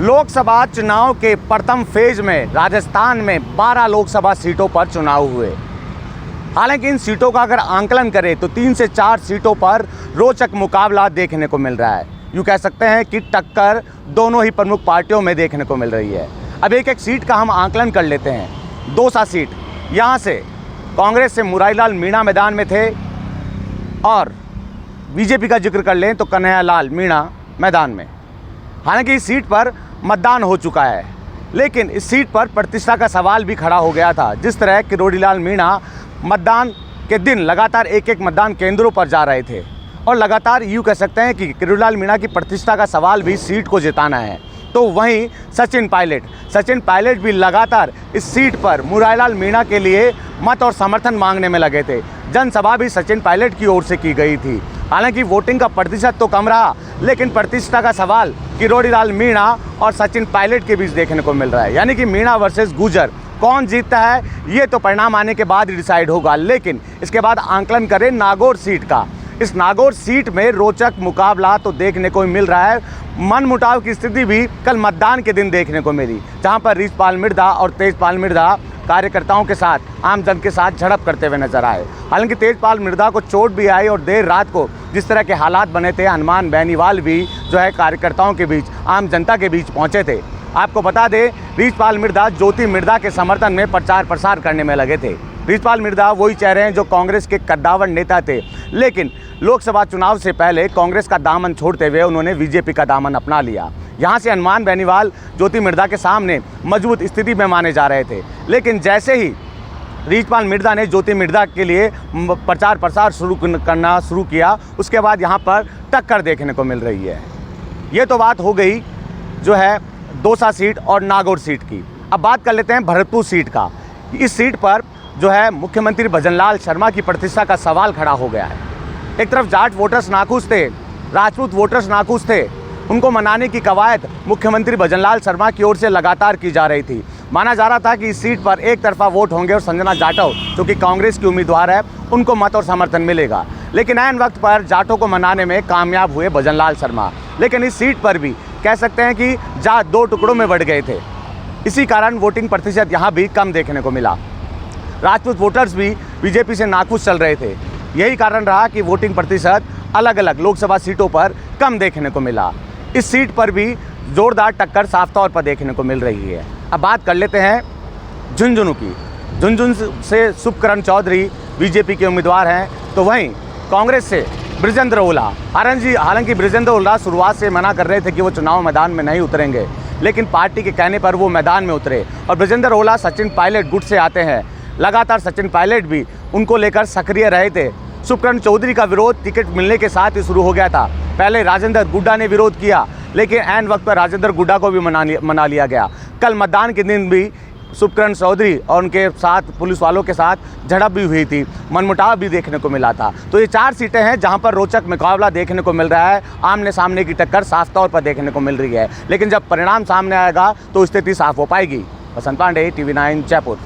लोकसभा चुनाव के प्रथम फेज में राजस्थान में 12 लोकसभा सीटों पर चुनाव हुए। हालांकि इन सीटों का अगर आंकलन करें तो 3 से 4 सीटों पर रोचक मुकाबला देखने को मिल रहा है। यूँ कह सकते हैं कि टक्कर दोनों ही प्रमुख पार्टियों में देखने को मिल रही है। अब एक एक सीट का हम आंकलन कर लेते हैं। दौसा सीट, यहाँ से कांग्रेस से मुरारीलाल मीणा मैदान में थे और बीजेपी का जिक्र कर लें तो कन्हैयालाल मीणा मैदान में। हालांकि इस सीट पर मतदान हो चुका है, लेकिन इस सीट पर प्रतिष्ठा का सवाल भी खड़ा हो गया था। जिस तरह किरोड़ीलाल मीणा मतदान के दिन लगातार एक एक मतदान केंद्रों पर जा रहे थे और लगातार यूँ कह सकते हैं कि किरोड़ीलाल मीणा की प्रतिष्ठा का सवाल भी सीट को जिताना है। तो वहीं सचिन पायलट भी लगातार इस सीट पर मुरारीलाल मीणा के लिए मत और समर्थन मांगने में लगे थे। जनसभा भी सचिन पायलट की ओर से की गई थी। हालांकि वोटिंग का प्रतिशत तो कम रहा, लेकिन प्रतिष्ठा का सवाल किरोड़ीलाल मीणा और सचिन पायलट के बीच देखने को मिल रहा है। यानी कि मीणा वर्सेस गुर्जर, कौन जीतता है ये तो परिणाम आने के बाद ही डिसाइड होगा। लेकिन इसके बाद आंकलन करें नागौर सीट का, इस नागौर सीट में रोचक मुकाबला तो देखने को मिल रहा है। मनमुटाव की स्थिति भी कल मतदान के दिन देखने को मिली, जहां पर रीछपाल मिर्धा और तेजपाल मिर्धा कार्यकर्ताओं के साथ, आमजन के साथ झड़प करते हुए नजर आए। हालांकि तेजपाल मिर्धा को चोट भी आई और देर रात को जिस तरह के हालात बने थे, हनुमान बेनीवाल भी जो है कार्यकर्ताओं के बीच, आम जनता के बीच पहुंचे थे। आपको बता दें, रीछपाल मिर्धा ज्योति मिर्धा के समर्थन में प्रचार प्रसार करने में लगे थे। रीछपाल मिर्धा वही चेहरे हैं जो कांग्रेस के कद्दावर नेता थे, लेकिन लोकसभा चुनाव से पहले कांग्रेस का दामन छोड़ते हुए उन्होंने बीजेपी का दामन अपना लिया। यहाँ से हनुमान बेनीवाल ज्योति मिर्धा के सामने मजबूत स्थिति में माने जा रहे थे, लेकिन जैसे ही रीछपाल मिर्धा ने ज्योति मिर्धा के लिए प्रचार प्रसार करना शुरू किया, उसके बाद यहाँ पर टक्कर देखने को मिल रही है। ये तो बात हो गई जो है दौसा सीट और नागौर सीट की। अब बात कर लेते हैं भरतपुर सीट का। इस सीट पर जो है मुख्यमंत्री भजनलाल शर्मा की प्रतिष्ठा का सवाल खड़ा हो गया है। एक तरफ जाट वोटर्स नाखुश थे, राजपूत वोटर्स नाखुश थे, उनको मनाने की कवायद मुख्यमंत्री भजनलाल शर्मा की ओर से लगातार की जा रही थी। माना जा रहा था कि इस सीट पर एक तरफा वोट होंगे और संजना जाटव जो कि कांग्रेस की उम्मीदवार है, उनको मत और समर्थन मिलेगा। लेकिन ऐन वक्त पर जाटों को मनाने में कामयाब हुए भजनलाल शर्मा। लेकिन इस सीट पर भी कह सकते हैं कि जाट 2 टुकड़ों में बढ़ गए थे। इसी कारण वोटिंग प्रतिशत यहाँ भी कम देखने को मिला। राजपूत वोटर्स भी बीजेपी से नाखुश चल रहे थे। यही कारण रहा कि वोटिंग प्रतिशत अलग अलग लोकसभा सीटों पर कम देखने को मिला। इस सीट पर भी जोरदार टक्कर साफ तौर पर देखने को मिल रही है। अब बात कर लेते हैं झुंझुनू की। झुंझुनू से सुखकरण चौधरी बीजेपी के उम्मीदवार हैं, तो वहीं कांग्रेस से बृजेंद्र ओला। हालांकि बृजेंद्र ओला शुरुआत से मना कर रहे थे कि वो चुनाव मैदान में नहीं उतरेंगे, लेकिन पार्टी के कहने पर वो मैदान में उतरे। और बृजेंद्र ओला सचिन पायलट गुट से आते हैं, लगातार सचिन पायलट भी उनको लेकर सक्रिय रहे थे। सुखकरण चौधरी का विरोध टिकट मिलने के साथ ही शुरू हो गया था। पहले राजेंद्र गुड्डा ने विरोध किया, लेकिन ऐन वक्त पर राजेंद्र गुड्डा को भी मना लिया गया। कल मतदान के दिन भी सुखकरण चौधरी और उनके साथ पुलिस वालों के साथ झड़प भी हुई थी, मनमुटाव भी देखने को मिला था। तो ये 4 सीटें हैं जहां पर रोचक मुकाबला देखने को मिल रहा है। आमने सामने की टक्कर साफ तौर पर देखने को मिल रही है, लेकिन जब परिणाम सामने आएगा तो स्थिति साफ हो पाएगी। वसंत पांडे, TV9 जयपुर।